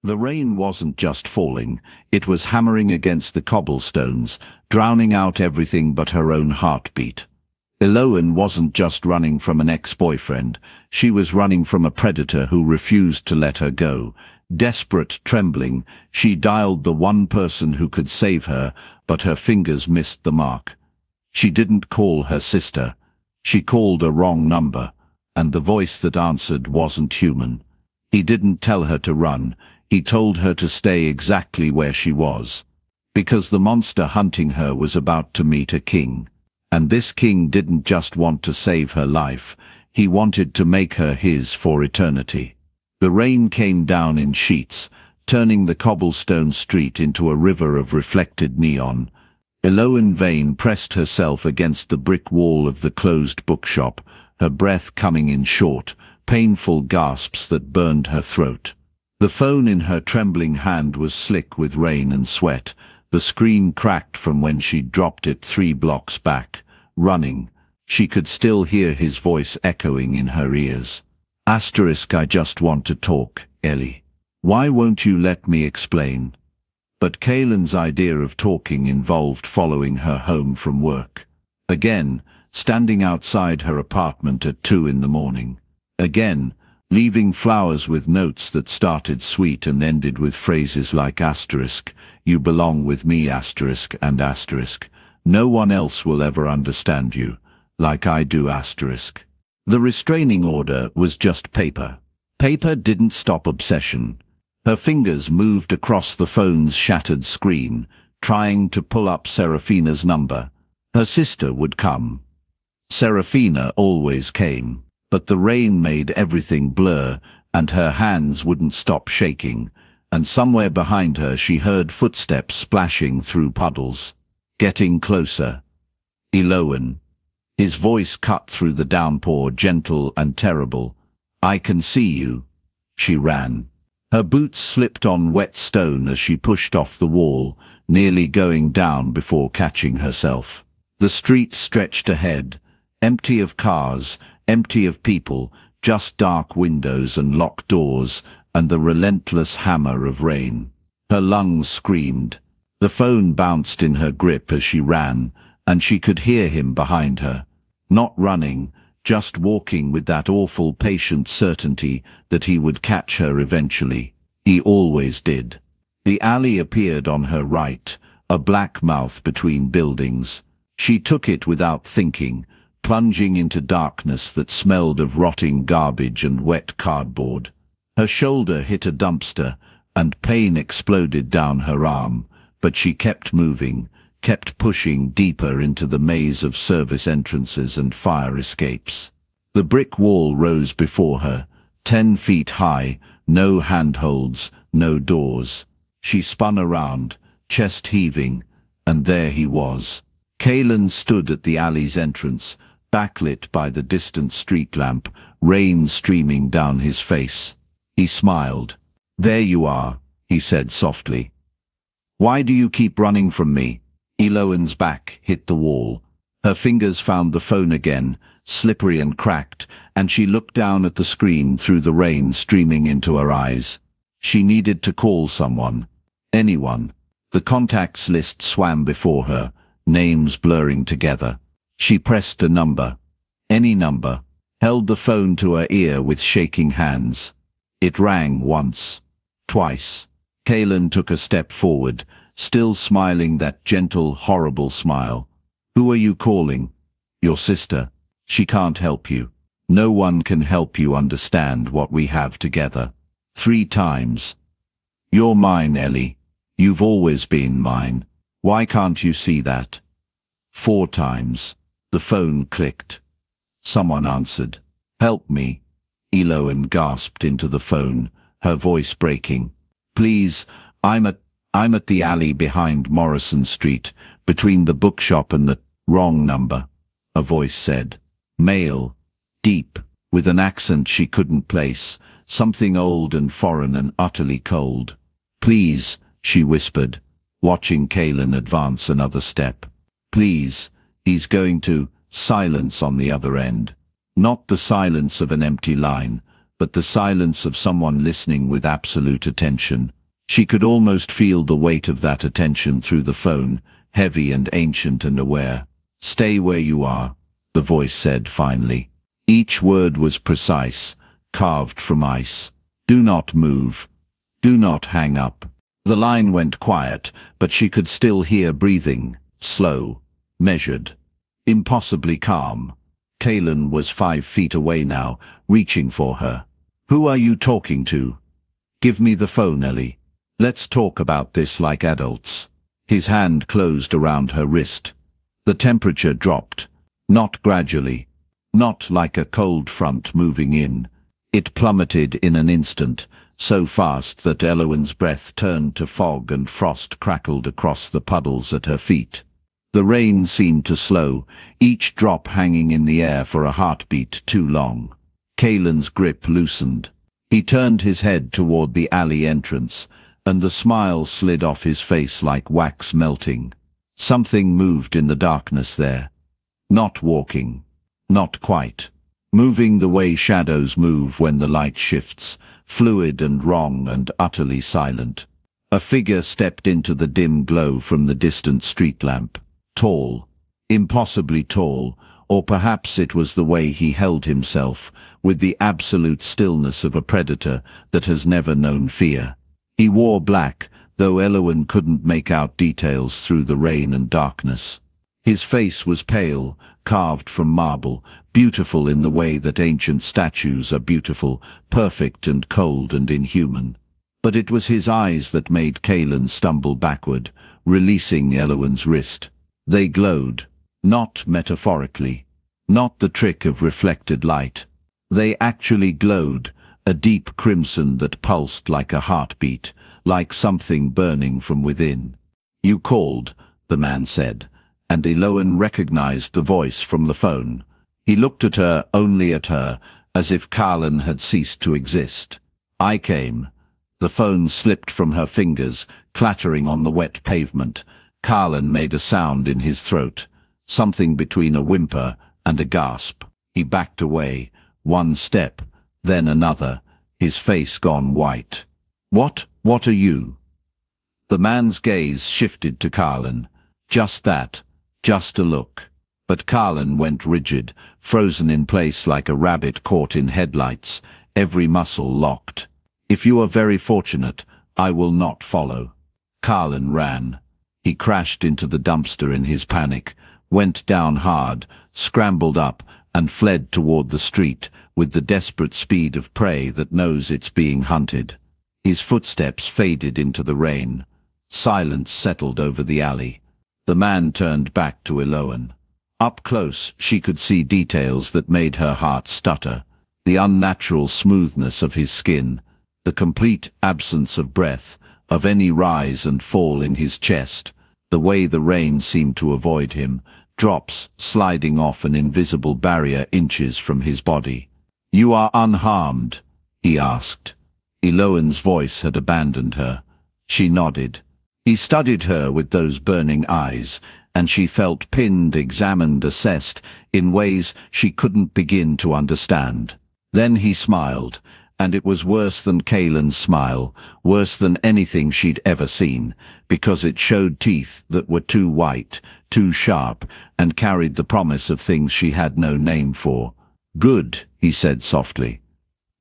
The rain wasn't just falling, it was hammering against the cobblestones, drowning out everything but her own heartbeat. Eloan wasn't just running from an ex-boyfriend, she was running from a predator who refused to let her go. Desperate, trembling, she dialed the one person who could save her, but her fingers missed the mark. She didn't call her sister. She called a wrong number, and the voice that answered wasn't human. He didn't tell her to run, he told her to stay exactly where she was. Because the monster hunting her was about to meet a king. And this king didn't just want to save her life, he wanted to make her his for eternity. The rain came down in sheets, turning the cobblestone street into a river of reflected neon. Eloan Vane pressed herself against the brick wall of the closed bookshop, her breath coming in short, painful gasps that burned her throat. The phone in her trembling hand was slick with rain and sweat. The screen cracked from when she'd dropped it 3 blocks back. Running, she could still hear his voice echoing in her ears. *I just want to talk, Ellie. Why won't you let me explain? But Kaylin's idea of talking involved following her home from work. Again, standing outside her apartment at 2 in the morning. Again, leaving flowers with notes that started sweet and ended with phrases like "you belong with me and no one else will ever understand you, like I do *. The restraining order was just paper. Paper didn't stop obsession. Her fingers moved across the phone's shattered screen, trying to pull up Serafina's number. Her sister would come. Serafina always came, but the rain made everything blur, and her hands wouldn't stop shaking, and somewhere behind her she heard footsteps splashing through puddles. Getting closer. Eloan. His voice cut through the downpour, gentle and terrible. "I can see you." She ran. Her boots slipped on wet stone as she pushed off the wall, nearly going down before catching herself. The street stretched ahead, empty of cars, empty of people, just dark windows and locked doors, and the relentless hammer of rain. Her lungs screamed. The phone bounced in her grip as she ran, and she could hear him behind her. Not running, just walking with that awful patient certainty that he would catch her eventually. He always did. The alley appeared on her right, a black mouth between buildings. She took it without thinking, plunging into darkness that smelled of rotting garbage and wet cardboard. Her shoulder hit a dumpster, and pain exploded down her arm, but she kept moving, kept pushing deeper into the maze of service entrances and fire escapes. The brick wall rose before her, 10 feet high, no handholds, no doors. She spun around, chest heaving, and there he was. Kaylin stood at the alley's entrance, backlit by the distant street lamp, rain streaming down his face. He smiled. "There you are," he said softly. "Why do you keep running from me?" Eloan's back hit the wall. Her fingers found the phone again, slippery and cracked, and she looked down at the screen through the rain streaming into her eyes. She needed to call someone. Anyone. The contacts list swam before her, names blurring together. She pressed a number. Any number. Held the phone to her ear with shaking hands. It rang once. Twice. Kaylin took a step forward, still smiling that gentle, horrible smile. "Who are you calling?" "Your sister. She can't help you. No one can help you understand what we have together." 3 times. "You're mine, Ellie. You've always been mine. Why can't you see that?" 4 times. The phone clicked. Someone answered. "Help me." Eloan gasped into the phone, her voice breaking. "Please, I'm at the alley behind Morrison Street, between the bookshop and the wrong number," a voice said. Male, deep, with an accent she couldn't place, something old and foreign and utterly cold. "Please," she whispered, watching Kaylin advance another step. "Please, he's going to..." Silence on the other end. Not the silence of an empty line, but the silence of someone listening with absolute attention. She could almost feel the weight of that attention through the phone, heavy and ancient and aware. "Stay where you are," the voice said finally. Each word was precise, carved from ice. "Do not move. Do not hang up." The line went quiet, but she could still hear breathing, slow, measured, impossibly calm. Kalen was 5 feet away now, reaching for her. "Who are you talking to? Give me the phone, Ellie. Let's talk about this like adults." His hand closed around her wrist. The temperature dropped, not gradually, not like a cold front moving in. It plummeted in an instant, so fast that Elowen's breath turned to fog and frost crackled across the puddles at her feet. The rain seemed to slow, each drop hanging in the air for a heartbeat too long. Kalen's grip loosened. He turned his head toward the alley entrance, and the smile slid off his face like wax melting. Something moved in the darkness there. Not walking. Not quite. Moving the way shadows move when the light shifts, fluid and wrong and utterly silent. A figure stepped into the dim glow from the distant street lamp. Tall. Impossibly tall, or perhaps it was the way he held himself, with the absolute stillness of a predator that has never known fear. He wore black, though Elowen couldn't make out details through the rain and darkness. His face was pale, carved from marble, beautiful in the way that ancient statues are beautiful, perfect and cold and inhuman. But it was his eyes that made Kalen stumble backward, releasing Elowen's wrist. They glowed, not metaphorically, not the trick of reflected light. They actually glowed, a deep crimson that pulsed like a heartbeat, like something burning from within. "You called," the man said, and Elowen recognized the voice from the phone. He looked at her, only at her, as if Kalen had ceased to exist. "I came." The phone slipped from her fingers, clattering on the wet pavement. Kalen made a sound in his throat, something between a whimper and a gasp. He backed away, one step, then another, his face gone white. What are you?" The man's gaze shifted to Kalen. Just that, just a look. But Kalen went rigid, frozen in place like a rabbit caught in headlights, every muscle locked. "If you are very fortunate, I will not follow." Kalen ran. He crashed into the dumpster in his panic, went down hard, scrambled up, and fled toward the street with the desperate speed of prey that knows it's being hunted. His footsteps faded into the rain. Silence settled over the alley. The man turned back to Elowen. Up close, she could see details that made her heart stutter. The unnatural smoothness of his skin, the complete absence of breath, of any rise and fall in his chest, the way the rain seemed to avoid him, drops sliding off an invisible barrier inches from his body. "You are unharmed?" he asked. Elowen's voice had abandoned her. She nodded. He studied her with those burning eyes, and she felt pinned, examined, assessed, in ways she couldn't begin to understand. Then he smiled, and it was worse than Kalen's smile, worse than anything she'd ever seen, because it showed teeth that were too white, too sharp, and carried the promise of things she had no name for. "Good," he said softly.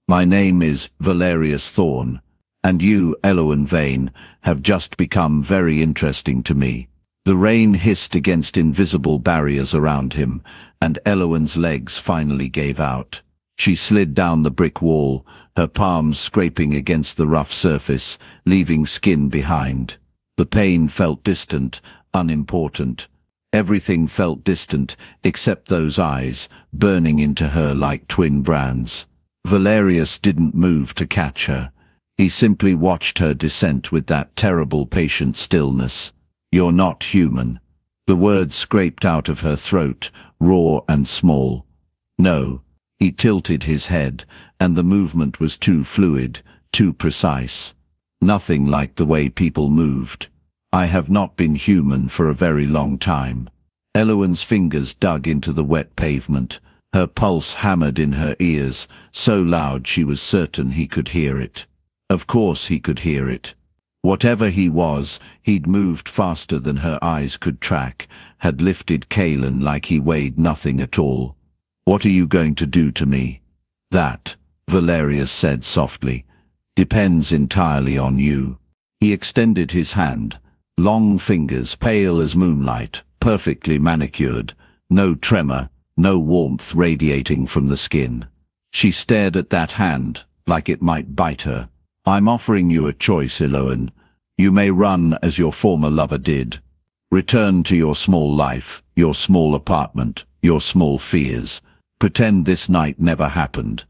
"My name is Valerius Thorn, and you, Elowen Vane, have just become very interesting to me." The rain hissed against invisible barriers around him, and Elowen's legs finally gave out. She slid down the brick wall, her palms scraping against the rough surface, leaving skin behind. The pain felt distant, unimportant. Everything felt distant, except those eyes, burning into her like twin brands. Valerius didn't move to catch her. He simply watched her descent with that terrible patient stillness. "You're not human." The words scraped out of her throat, raw and small. "No." He tilted his head, and the movement was too fluid, too precise. Nothing like the way people moved. "I have not been human for a very long time." Elowen's fingers dug into the wet pavement. Her pulse hammered in her ears, so loud she was certain he could hear it. Of course he could hear it. Whatever he was, he'd moved faster than her eyes could track, had lifted Kalen like he weighed nothing at all. "What are you going to do to me?" "That," Valerius said softly, "depends entirely on you." He extended his hand, long fingers pale as moonlight, perfectly manicured, no tremor, no warmth radiating from the skin. She stared at that hand, like it might bite her. "I'm offering you a choice, Eloan. You may run as your former lover did. Return to your small life, your small apartment, your small fears. Pretend this night never happened."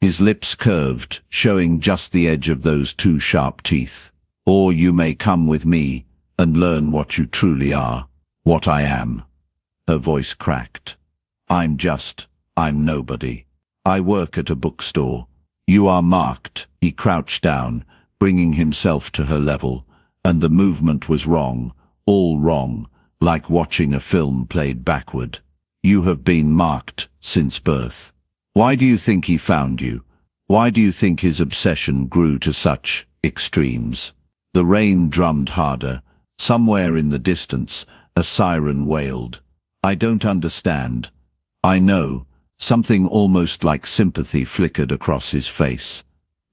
His lips curved, showing just the edge of those two sharp teeth. "Or you may come with me and learn what you truly are, what I am." Her voice cracked. I'm nobody. I work at a bookstore. You are marked." He crouched down, bringing himself to her level, and the movement was wrong, all wrong, like watching a film played backward. "You have been marked since birth. Why do you think he found you? Why do you think his obsession grew to such extremes?" The rain drummed harder. Somewhere in the distance, a siren wailed. "I don't understand." "I know." Something almost like sympathy flickered across his face.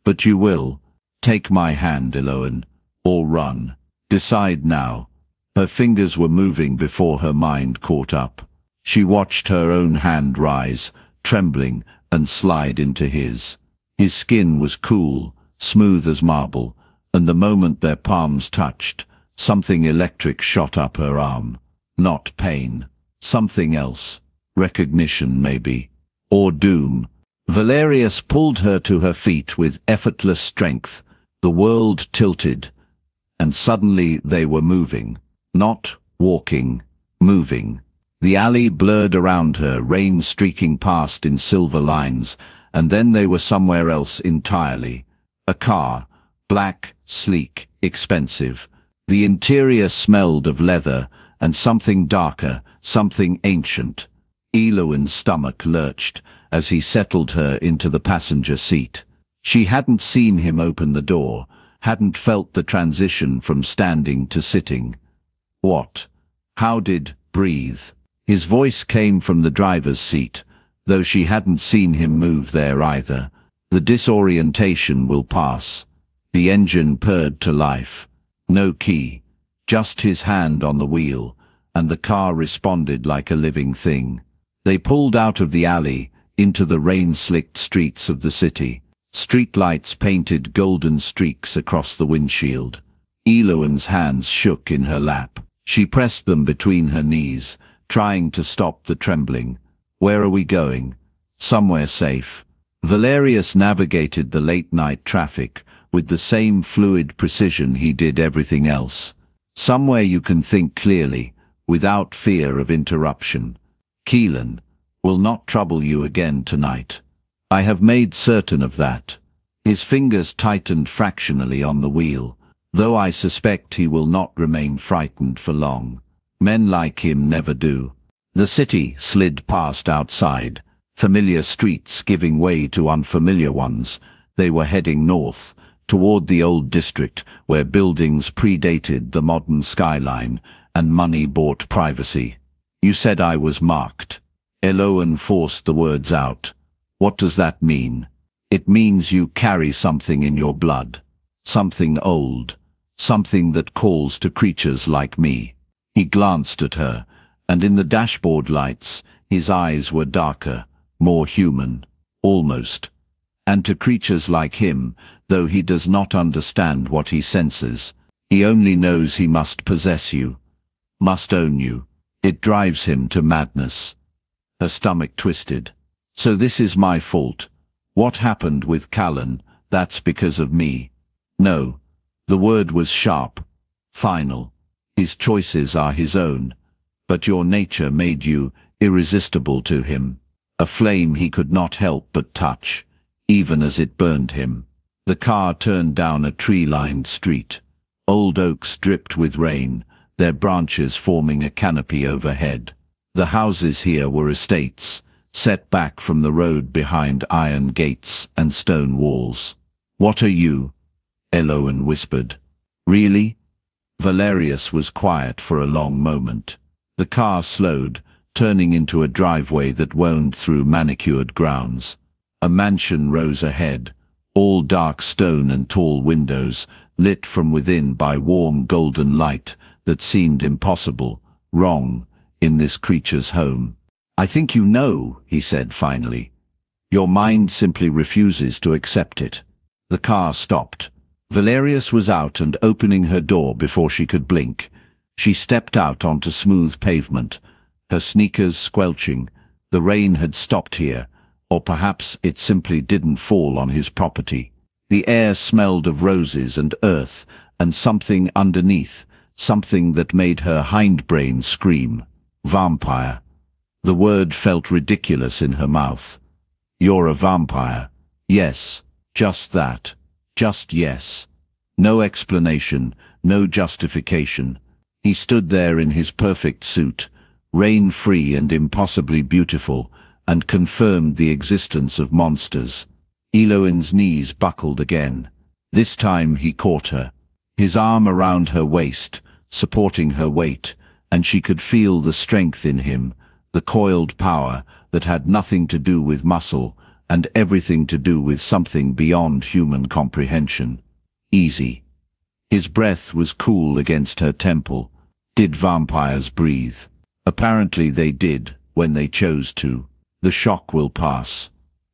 "But you will. Take my hand, Eloan, or run. Decide now." Her fingers were moving before her mind caught up. She watched her own hand rise, trembling, and slide into his. His skin was cool, smooth as marble, and the moment their palms touched, something electric shot up her arm. Not pain. Something else. Recognition, maybe. Or doom. Valerius pulled her to her feet with effortless strength. The world tilted, and suddenly they were moving. Not walking, moving. The alley blurred around her, rain streaking past in silver lines, and then they were somewhere else entirely. A car, black, sleek, expensive. The interior smelled of leather and something darker, something ancient. Eloan's stomach lurched as he settled her into the passenger seat. She hadn't seen him open the door, hadn't felt the transition from standing to sitting. What? How did breathe? His voice came from the driver's seat, though she hadn't seen him move there either. "The disorientation will pass." The engine purred to life. No key, just his hand on the wheel, and the car responded like a living thing. They pulled out of the alley, into the rain-slicked streets of the city. Streetlights painted golden streaks across the windshield. Eloan's hands shook in her lap. She pressed them between her knees, trying to stop the trembling. "Where are we going?" "Somewhere safe." Valerius navigated the late-night traffic with the same fluid precision he did everything else. "Somewhere you can think clearly, without fear of interruption. Keelan will not trouble you again tonight. I have made certain of that." His fingers tightened fractionally on the wheel, though I suspect he will not remain frightened for long. Men like him never do. The city slid past outside, familiar streets giving way to unfamiliar ones. They were heading north, toward the old district where buildings predated the modern skyline and money bought privacy. "You said I was marked." Eloan forced the words out. "What does that mean?" "It means you carry something in your blood. Something old. Something that calls to creatures like me." He glanced at her, and in the dashboard lights, his eyes were darker, more human, almost. "And to creatures like him, though he does not understand what he senses, he only knows he must possess you, must own you. It drives him to madness." Her stomach twisted. "So this is my fault. What happened with Callan, that's because of me." "No." The word was sharp, final. "His choices are his own. But your nature made you irresistible to him. A flame he could not help but touch, even as it burned him." The car turned down a tree-lined street. Old oaks dripped with rain, their branches forming a canopy overhead. The houses here were estates, set back from the road behind iron gates and stone walls. "What are you?" Eloan whispered. Really? Valerius was quiet for a long moment. The car slowed, turning into a driveway that wound through manicured grounds. A mansion rose ahead, all dark stone and tall windows, lit from within by warm golden light that seemed impossible, wrong, in this creature's home. "I think you know," he said finally. "Your mind simply refuses to accept it." The car stopped. Valerius was out and opening her door before she could blink. She stepped out onto smooth pavement, her sneakers squelching. The rain had stopped here, or perhaps it simply didn't fall on his property. The air smelled of roses and earth, and something underneath, something that made her hindbrain scream. Vampire. The word felt ridiculous in her mouth. "You're a vampire." Yes, just that. Just yes. No explanation, no justification. He stood there in his perfect suit, rain-free and impossibly beautiful, and confirmed the existence of monsters. Eloin's knees buckled again. This time he caught her, his arm around her waist, supporting her weight, and she could feel the strength in him, the coiled power that had nothing to do with muscle and everything to do with something beyond human comprehension. Easy. His breath was cool against her temple. Did vampires breathe? Apparently they did, when they chose to. "The shock will pass.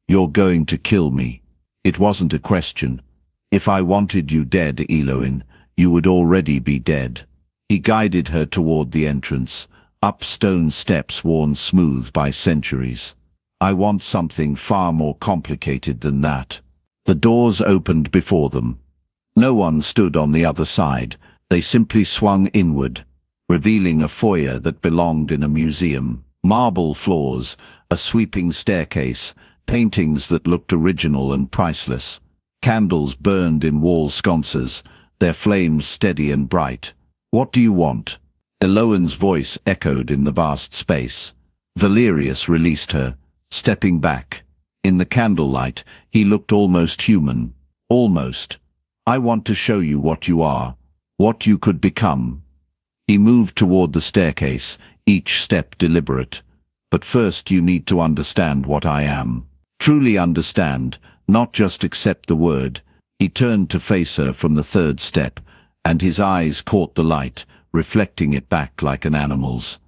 You're going to kill me." It wasn't a question. "If I wanted you dead, Eloin, you would already be dead." He guided her toward the entrance, up stone steps worn smooth by centuries. "I want something far more complicated than that." The doors opened before them. No one stood on the other side. They simply swung inward, revealing a foyer that belonged in a museum. Marble floors, a sweeping staircase, paintings that looked original and priceless. Candles burned in wall sconces, their flames steady and bright. "What do you want?" Eloin's voice echoed in the vast space. Valerius released her, stepping back. In the candlelight, he looked almost human. Almost. "I want to show you what you are, what you could become." He moved toward the staircase, each step deliberate. "But first you need to understand what I am. Truly understand, not just accept the word." He turned to face her from the third step, and his eyes caught the light, reflecting it back like an animal's.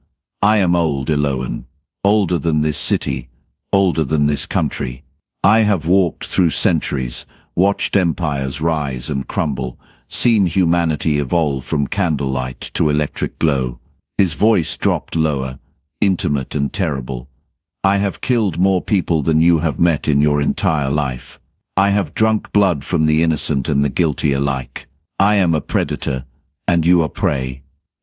"I am old, Eloin. Older than this city, older than this country. I have walked through centuries, watched empires rise and crumble, seen humanity evolve from candlelight to electric glow." His voice dropped lower, intimate and terrible. "I have killed more people than you have met in your entire life. I have drunk blood from the innocent and the guilty alike. I am a predator, and you are prey."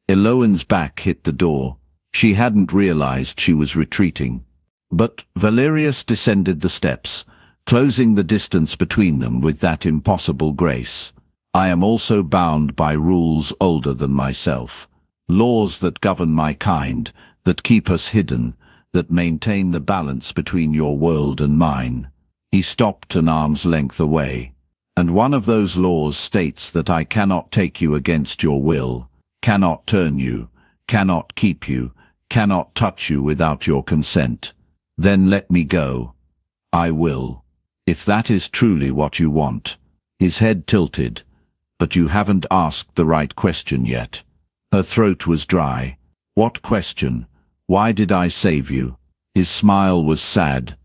Eloin's back hit the door. She hadn't realized she was retreating. But Valerius descended the steps, closing the distance between them with that impossible grace. "I am also bound by rules older than myself. Laws that govern my kind, that keep us hidden, that maintain the balance between your world and mine." He stopped an arm's length away. "And one of those laws states that I cannot take you against your will, cannot turn you, cannot keep you, cannot touch you without your consent. Then let me go. I will. If that is truly what you want." His head tilted. "But you haven't asked the right question yet." Her throat was dry. "What question? Why did I save you?" His smile was sad,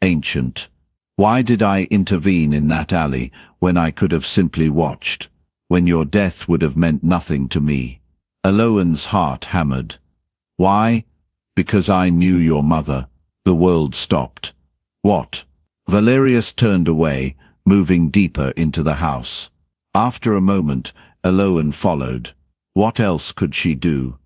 ancient. "Why did I intervene in that alley when I could have simply watched? When your death would have meant nothing to me?" Eloin's heart hammered. "Why? Because I knew your mother." The world stopped. "What?" Valerius turned away, moving deeper into the house. After a moment, Eloin followed. What else could she do?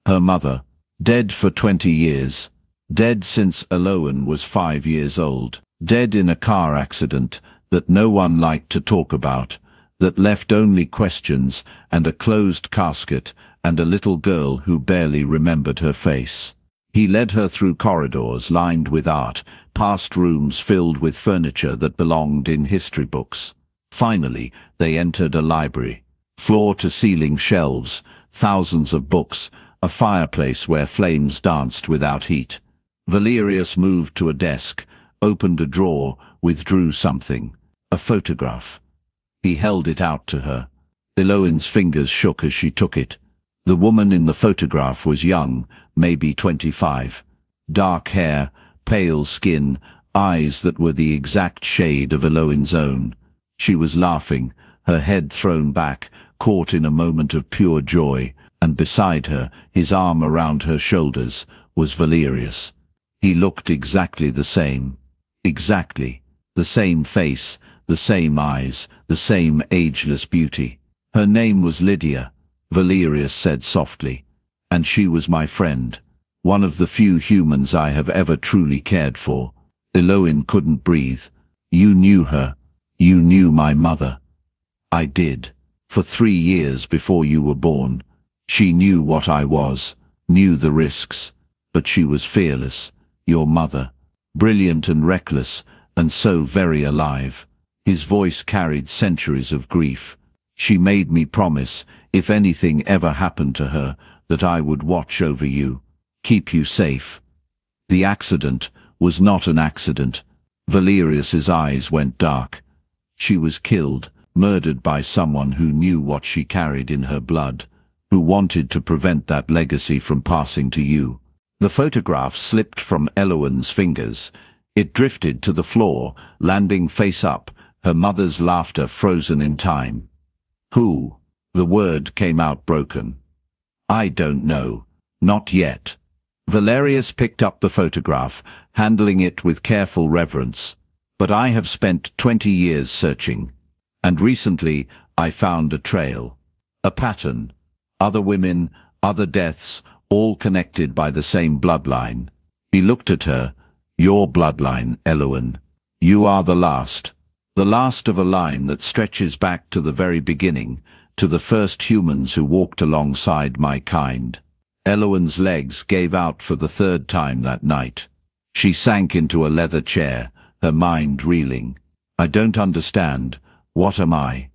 Her mother, dead for 20 years. Dead since Eloin was 5 years old. Dead in a car accident that no one liked to talk about, that left only questions and a closed casket and a little girl who barely remembered her face. He led her through corridors lined with art, past rooms filled with furniture that belonged in history books. Finally, they entered a library. floor-to-ceiling shelves, thousands of books, a fireplace where flames danced without heat. Valerius moved to a desk, opened a drawer, withdrew something. A photograph. He held it out to her. Eloin's fingers shook as she took it. The woman in the photograph was young, maybe 25. Dark hair, pale skin, eyes that were the exact shade of Eloin's own. She was laughing, her head thrown back, caught in a moment of pure joy, and beside her, his arm around her shoulders, was Valerius. He looked exactly the same. Exactly. The same face, the same eyes, the same ageless beauty. Her name was Lydia, Valerius said softly, and she was my friend, one of the few humans I have ever truly cared for. Eloin couldn't breathe. You knew her. You knew my mother. I did. For 3 years before you were born. She knew what I was, knew the risks, but she was fearless, your mother, brilliant and reckless, and so very alive. His voice carried centuries of grief. She made me promise, if anything ever happened to her, that I would watch over you, keep you safe. The accident was not an accident. Valerius's eyes went dark. She was killed, murdered by someone who knew what she carried in her blood, who wanted to prevent that legacy from passing to you. The photograph slipped from Eloin's fingers. It drifted to the floor, landing face up, her mother's laughter frozen in time. Who? The word came out broken. I don't know. Not yet. Valerius picked up the photograph, handling it with careful reverence. But I have spent 20 years searching. And recently, I found a trail. A pattern. Other women, other deaths, all connected by the same bloodline. He looked at her. Your bloodline, Eloin. You are the last. The last of a line that stretches back to the very beginning, to the first humans who walked alongside my kind. Eloin's legs gave out for the 3rd time that night. She sank into a leather chair, her mind reeling. I don't understand. What am I?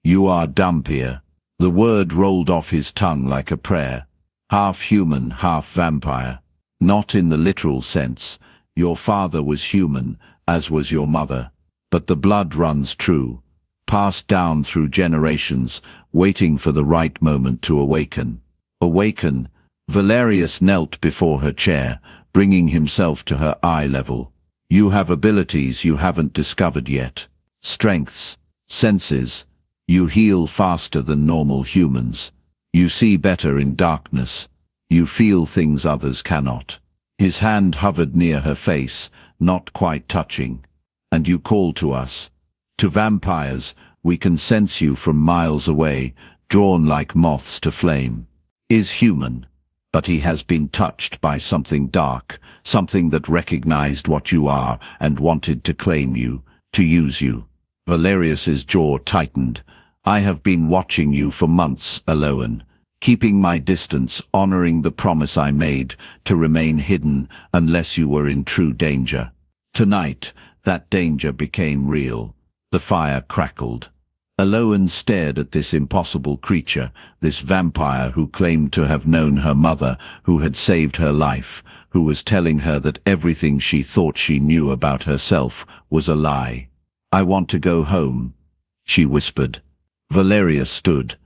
You are Dhampir. The word rolled off his tongue like a prayer. Half human, half vampire. Not in the literal sense. Your father was human, as was your mother. But the blood runs true, passed down through generations, waiting for the right moment to awaken. Awaken. Valerius knelt before her chair, bringing himself to her eye level. You have abilities you haven't discovered yet. Strengths, senses. You heal faster than normal humans. You see better in darkness. You feel things others cannot. His hand hovered near her face, not quite touching. And you call to us. To vampires, we can sense you from miles away, drawn like moths to flame. Is human. But he has been touched by something dark, something that recognized what you are and wanted to claim you, to use you. Valerius's jaw tightened. I have been watching you for months, Eloin, keeping my distance, honoring the promise I made to remain hidden unless you were in true danger. Tonight, that danger became real. The fire crackled. Eloin stared at this impossible creature, this vampire who claimed to have known her mother, who had saved her life, who was telling her that everything she thought she knew about herself was a lie. I want to go home, she whispered. Valerius stood.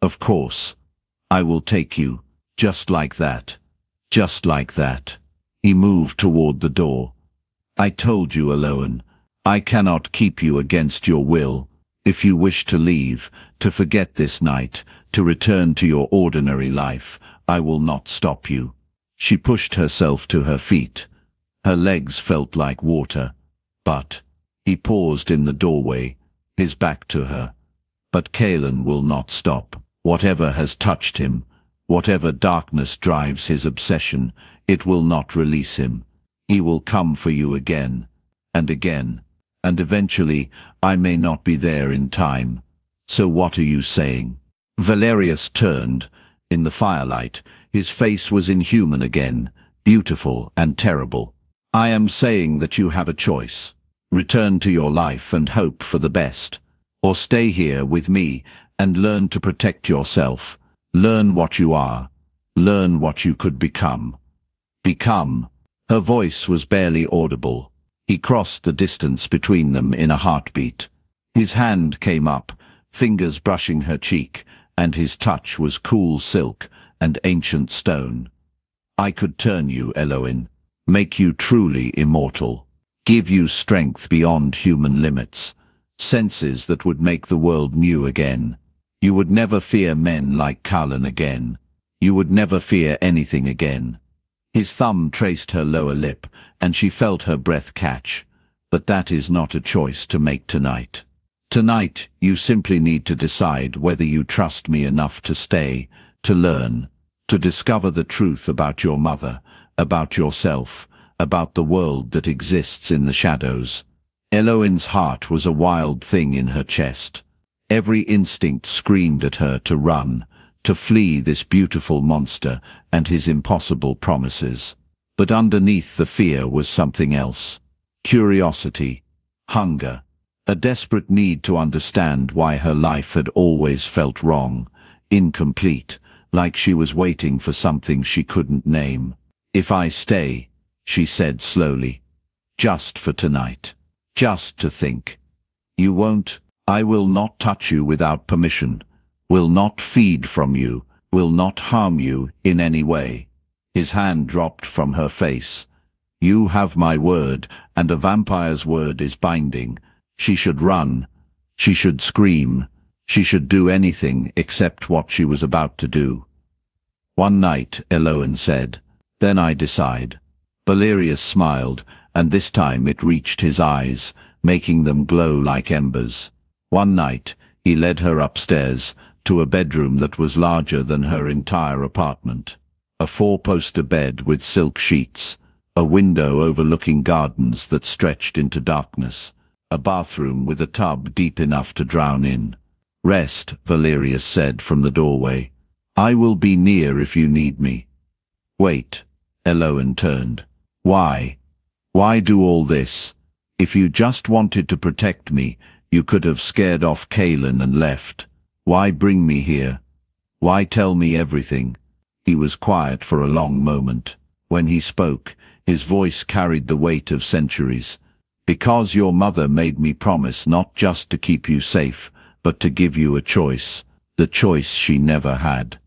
Of course. I will take you, just like that. Just like that. He moved toward the door. I told you, Eloin, I cannot keep you against your will. If you wish to leave, to forget this night, to return to your ordinary life, I will not stop you. She pushed herself to her feet. Her legs felt like water. But he paused in the doorway, his back to her. But Kalen will not stop. Whatever has touched him, whatever darkness drives his obsession, it will not release him. He will come for you again, and again, and eventually I may not be there in time. So what are you saying? Valerius turned. In the firelight, his face was inhuman again, beautiful and terrible. I am saying that you have a choice. Return to your life and hope for the best. Or stay here with me and learn to protect yourself. Learn what you are. Learn what you could become. Become. Her voice was barely audible. He crossed the distance between them in a heartbeat. His hand came up, fingers brushing her cheek, and his touch was cool silk and ancient stone. I could turn you, Eloin, make you truly immortal, give you strength beyond human limits, senses that would make the world new again. You would never fear men like Callan again. You would never fear anything again. His thumb traced her lower lip, and she felt her breath catch. But that is not a choice to make tonight. Tonight, you simply need to decide whether you trust me enough to stay, to learn, to discover the truth about your mother, about yourself, about the world that exists in the shadows. Eloin's heart was a wild thing in her chest. Every instinct screamed at her to run, to flee this beautiful monster and his impossible promises. But underneath the fear was something else. Curiosity, hunger, a desperate need to understand why her life had always felt wrong, incomplete, like she was waiting for something she couldn't name. If I stay, she said slowly, just for tonight, just to think. You won't. I will not touch you without permission, will not feed from you, will not harm you in any way. His hand dropped from her face. You have my word, and a vampire's word is binding. She should run. She should scream. She should do anything except what she was about to do. One night, Eloin said, then I decide. Valerius smiled, and this time it reached his eyes, making them glow like embers. One night, he led her upstairs, to a bedroom that was larger than her entire apartment. A four-poster bed with silk sheets, a window overlooking gardens that stretched into darkness, a bathroom with a tub deep enough to drown in. Rest, Valerius said from the doorway. I will be near if you need me. Wait, Eloin turned. Why? Why do all this? If you just wanted to protect me, you could have scared off Callan and left. Why bring me here? Why tell me everything? He was quiet for a long moment. When he spoke, his voice carried the weight of centuries. Because your mother made me promise not just to keep you safe, but to give you a choice, the choice she never had.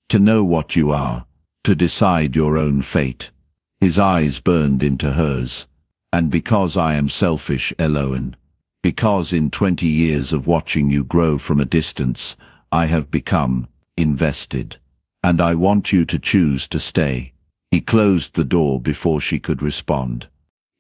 To know what you are, to decide your own fate. His eyes burned into hers. And because I am selfish, Eloin, because in 20 years of watching you grow from a distance, I have become invested. And I want you to choose to stay. He closed the door before she could respond.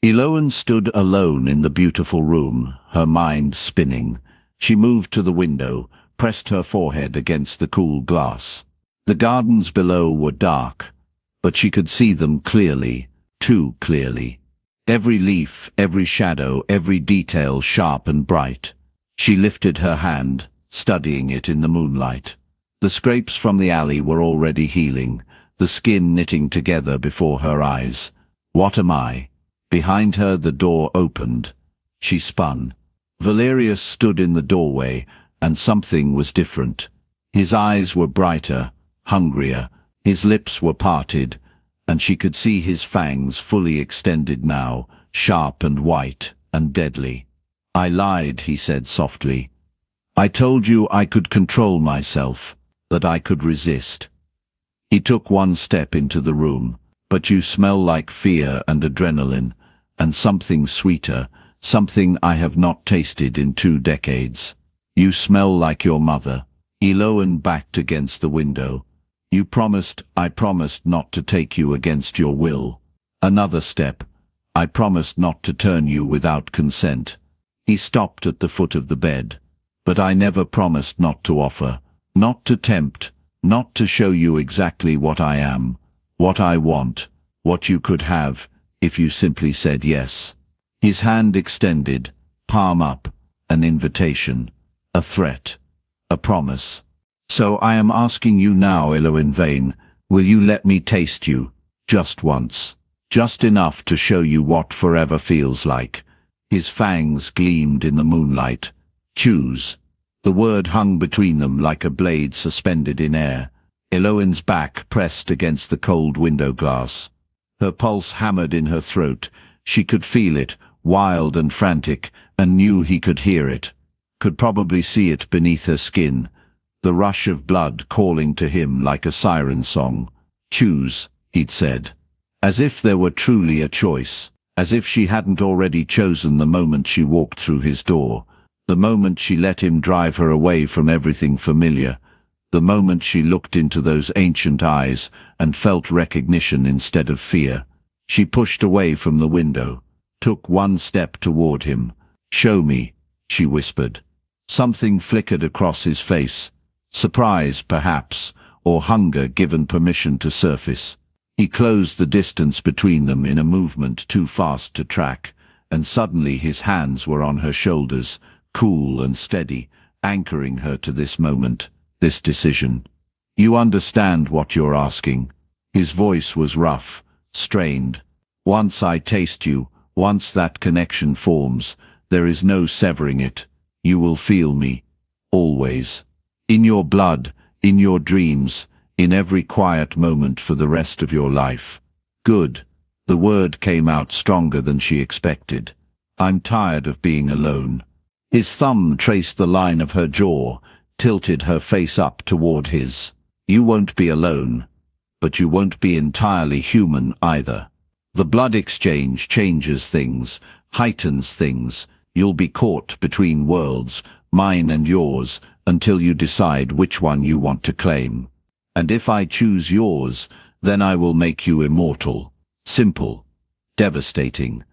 Eloin stood alone in the beautiful room, her mind spinning. She moved to the window, pressed her forehead against the cool glass. The gardens below were dark, but she could see them clearly, too clearly. Every leaf, every shadow, every detail sharp and bright. She lifted her hand, studying it in the moonlight. The scrapes from the alley were already healing, the skin knitting together before her eyes. What am I? Behind her the door opened. She spun. Valerius stood in the doorway, and something was different. His eyes were brighter, hungrier, his lips were parted, and she could see his fangs fully extended now, sharp and white and deadly. I lied, he said softly. I told you I could control myself, that I could resist. He took one step into the room. But you smell like fear and adrenaline, and something sweeter, something I have not tasted in 2 decades. You smell like your mother. Eloin backed against the window. You promised. I promised not to take you against your will. Another step. I promised not to turn you without consent. He stopped at the foot of the bed. But I never promised not to offer, not to tempt, not to show you exactly what I am, what I want, what you could have, if you simply said yes. His hand extended, palm up, an invitation, a threat, a promise. So I am asking you now, Eloin Vane, will you let me taste you, just once, just enough to show you what forever feels like? His fangs gleamed in the moonlight. Choose. The word hung between them like a blade suspended in air. Eloin's back pressed against the cold window glass. Her pulse hammered in her throat. She could feel it, wild and frantic, and knew he could hear it. Could probably see it beneath her skin. The rush of blood calling to him like a siren song. Choose, he'd said. As if there were truly a choice. As if she hadn't already chosen the moment she walked through his door. The moment she let him drive her away from everything familiar. The moment she looked into those ancient eyes and felt recognition instead of fear. She pushed away from the window, took one step toward him. "Show me," she whispered. Something flickered across his face. Surprise, perhaps, or hunger given permission to surface. He closed the distance between them in a movement too fast to track, and suddenly his hands were on her shoulders, cool and steady, anchoring her to this moment, this decision. "You understand what you're asking." His voice was rough, strained. "Once I taste you, once that connection forms, there is no severing it. You will feel me. Always. In your blood, in your dreams, in every quiet moment for the rest of your life." "Good." The word came out stronger than she expected. "I'm tired of being alone." His thumb traced the line of her jaw, tilted her face up toward his. "You won't be alone. But you won't be entirely human either. The blood exchange changes things, heightens things. You'll be caught between worlds, mine and yours, until you decide which one you want to claim. And if I choose yours, then I will make you immortal. Simple. Devastating.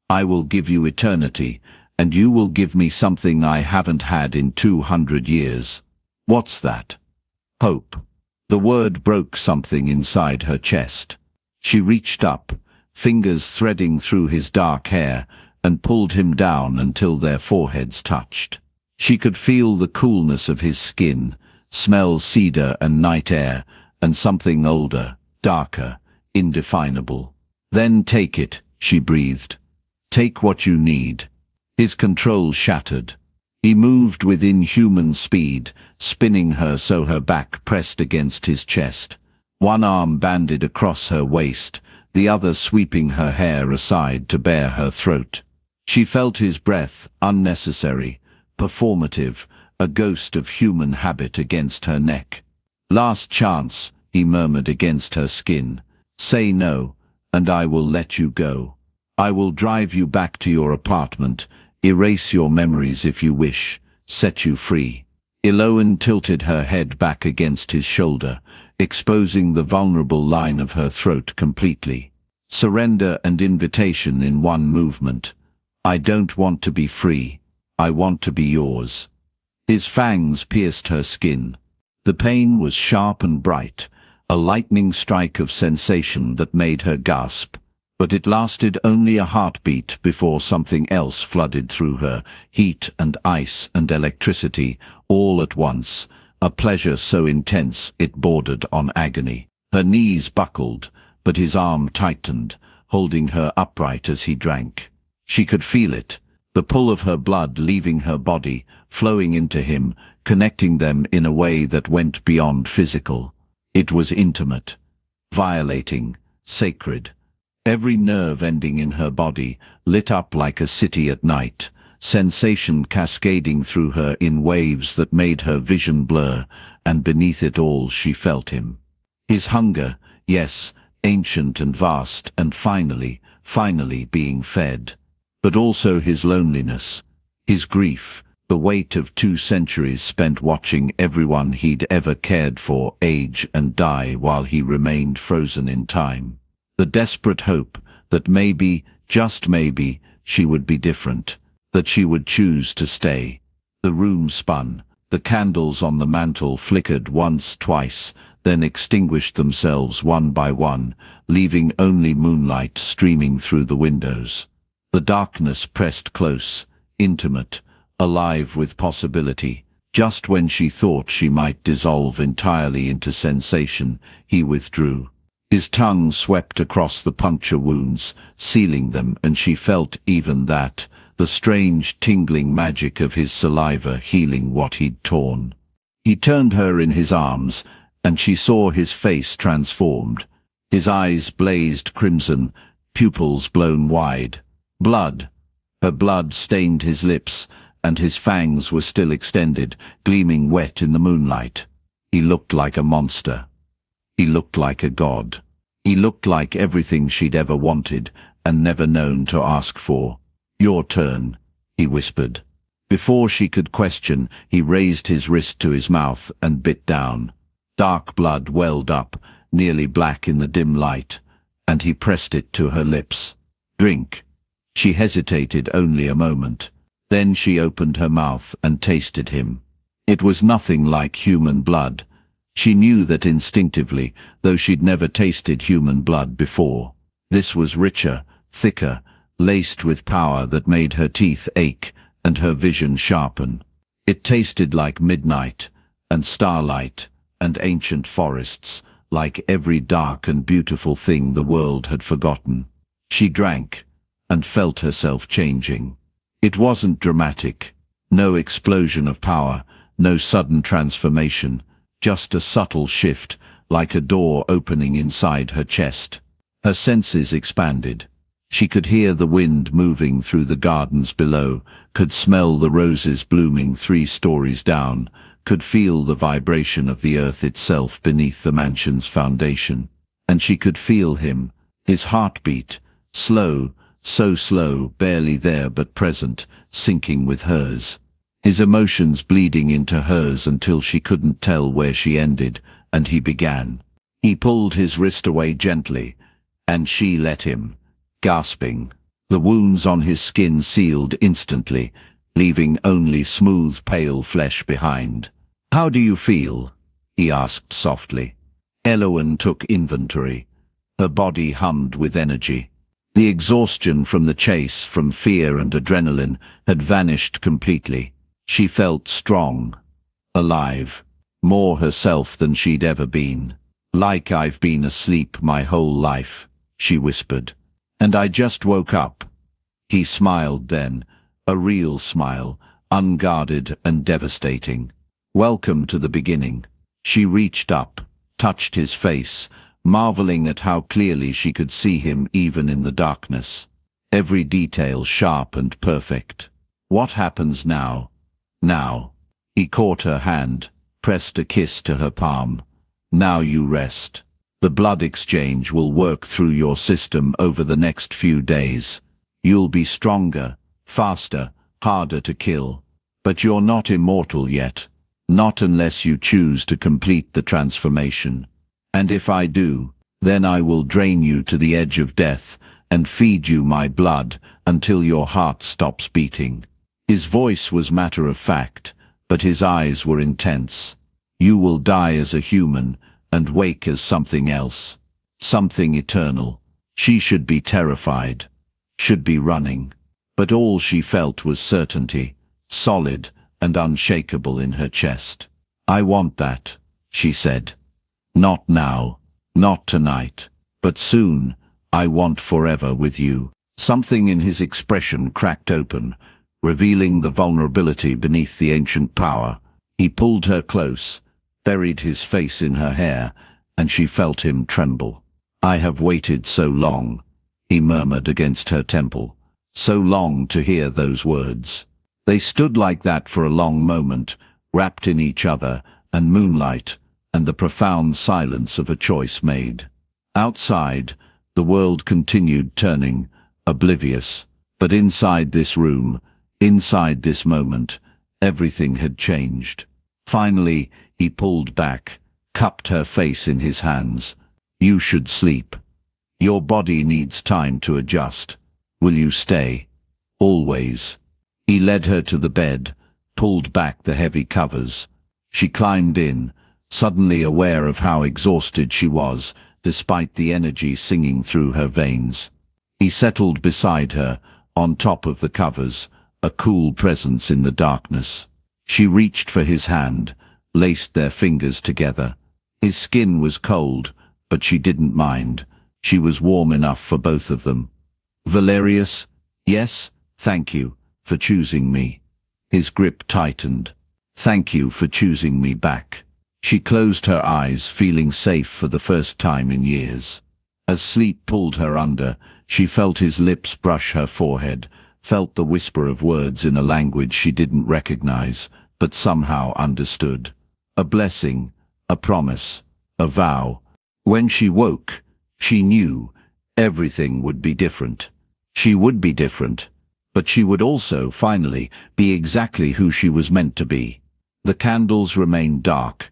I will give you eternity, and you will give me something I haven't had in 200 years. What's that?" "Hope." The word broke something inside her chest. She reached up, fingers threading through his dark hair, and pulled him down until their foreheads touched. She could feel the coolness of his skin, smell cedar and night air, and something older, darker, indefinable. "Then take it," she breathed. "Take what you need." His control shattered. He moved with inhuman speed, spinning her so her back pressed against his chest. One arm banded across her waist, the other sweeping her hair aside to bare her throat. She felt his breath, unnecessary, performative, a ghost of human habit against her neck. "Last chance," he murmured against her skin. "Say no, and I will let you go. I will drive you back to your apartment, erase your memories if you wish, set you free." Eloin tilted her head back against his shoulder, exposing the vulnerable line of her throat completely. Surrender and invitation in one movement. "I don't want to be free. I want to be yours." His fangs pierced her skin. The pain was sharp and bright, a lightning strike of sensation that made her gasp. But it lasted only a heartbeat before something else flooded through her, heat and ice and electricity, all at once, a pleasure so intense it bordered on agony. Her knees buckled, but his arm tightened, holding her upright as he drank. She could feel it, the pull of her blood leaving her body, flowing into him, connecting them in a way that went beyond physical. It was intimate, violating, sacred. Every nerve ending in her body lit up like a city at night, sensation cascading through her in waves that made her vision blur, and beneath it all she felt him. His hunger, yes, ancient and vast, and finally being fed. But also his loneliness, his grief, the weight of 2 centuries spent watching everyone he'd ever cared for age and die while he remained frozen in time. The desperate hope that maybe, just maybe, she would be different, that she would choose to stay. The room spun. The candles on the mantel flickered once, twice, then extinguished themselves one by one, leaving only moonlight streaming through the windows. The darkness pressed close, intimate, alive with possibility. Just when she thought she might dissolve entirely into sensation, he withdrew. His tongue swept across the puncture wounds, sealing them, and she felt even that, the strange tingling magic of his saliva healing what he'd torn. He turned her in his arms, and she saw his face transformed. His eyes blazed crimson, pupils blown wide. Blood. Her blood stained his lips, and his fangs were still extended, gleaming wet in the moonlight. He looked like a monster. He looked like a god. He looked like everything she'd ever wanted and never known to ask for. "Your turn," he whispered. Before she could question, he raised his wrist to his mouth and bit down. Dark blood welled up, nearly black in the dim light, and he pressed it to her lips. "Drink." She hesitated only a moment. Then she opened her mouth and tasted him. It was nothing like human blood. She knew that instinctively, though she'd never tasted human blood before. This was richer, thicker, laced with power that made her teeth ache and her vision sharpen. It tasted like midnight, and starlight, and ancient forests, like every dark and beautiful thing the world had forgotten. She drank, and felt herself changing. It wasn't dramatic. No explosion of power, no sudden transformation, just a subtle shift, like a door opening inside her chest. Her senses expanded. She could hear the wind moving through the gardens below, could smell the roses blooming 3 stories down, could feel the vibration of the earth itself beneath the mansion's foundation. And she could feel him, his heartbeat, slow, so slow, barely there but present, syncing with hers. His emotions bleeding into hers until she couldn't tell where she ended, and he began. He pulled his wrist away gently, and she let him, gasping. The wounds on his skin sealed instantly, leaving only smooth, pale flesh behind. "How do you feel?" he asked softly. Elowen took inventory. Her body hummed with energy. The exhaustion from the chase, from fear and adrenaline, had vanished completely. She felt strong, alive, more herself than she'd ever been. "Like I've been asleep my whole life," she whispered. "And I just woke up." He smiled then, a real smile, unguarded and devastating. "Welcome to the beginning." She reached up, touched his face, marveling at how clearly she could see him even in the darkness. Every detail sharp and perfect. "What happens now?" "Now." He caught her hand, pressed a kiss to her palm. "Now you rest. The blood exchange will work through your system over the next few days. You'll be stronger, faster, harder to kill. But you're not immortal yet. Not unless you choose to complete the transformation. And if I do, then I will drain you to the edge of death and feed you my blood until your heart stops beating." His voice was matter-of-fact, but his eyes were intense. "You will die as a human and wake as something else. Something eternal." She should be terrified, should be running. But all she felt was certainty, solid and unshakable in her chest. "I want that," she said. "Not now, not tonight, but soon. I want forever with you." Something in his expression cracked open, revealing the vulnerability beneath the ancient power. He pulled her close, buried his face in her hair, and she felt him tremble. "I have waited so long," he murmured against her temple. So long to hear those words. They stood like that for a long moment, wrapped in each other, and moonlight, and the profound silence of a choice made. Outside, the world continued turning, oblivious, but inside this room, inside this moment, everything had changed. Finally, he pulled back, cupped her face in his hands. "You should sleep. Your body needs time to adjust. Will you stay? Always." He led her to the bed, pulled back the heavy covers. She climbed in, suddenly aware of how exhausted she was, despite the energy singing through her veins. He settled beside her, on top of the covers, a cool presence in the darkness. She reached for his hand, laced their fingers together. His skin was cold, but she didn't mind. She was warm enough for both of them. "Valerius?" "Yes, thank you." for choosing me." His grip tightened. "Thank you for choosing me back." She closed her eyes, feeling safe for the first time in years. As sleep pulled her under, she felt his lips brush her forehead, felt the whisper of words in a language she didn't recognize, but somehow understood. A blessing, a promise, a vow. When she woke, she knew everything would be different. She would be different, but she would also, finally, be exactly who she was meant to be. The candles remained dark.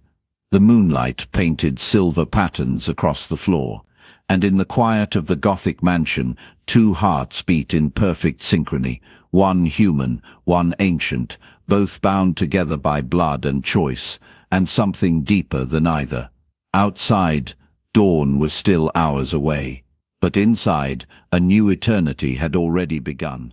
The moonlight painted silver patterns across the floor, and in the quiet of the Gothic mansion, two hearts beat in perfect synchrony, one human, one ancient, both bound together by blood and choice, and something deeper than either. Outside, dawn was still hours away, but inside, a new eternity had already begun.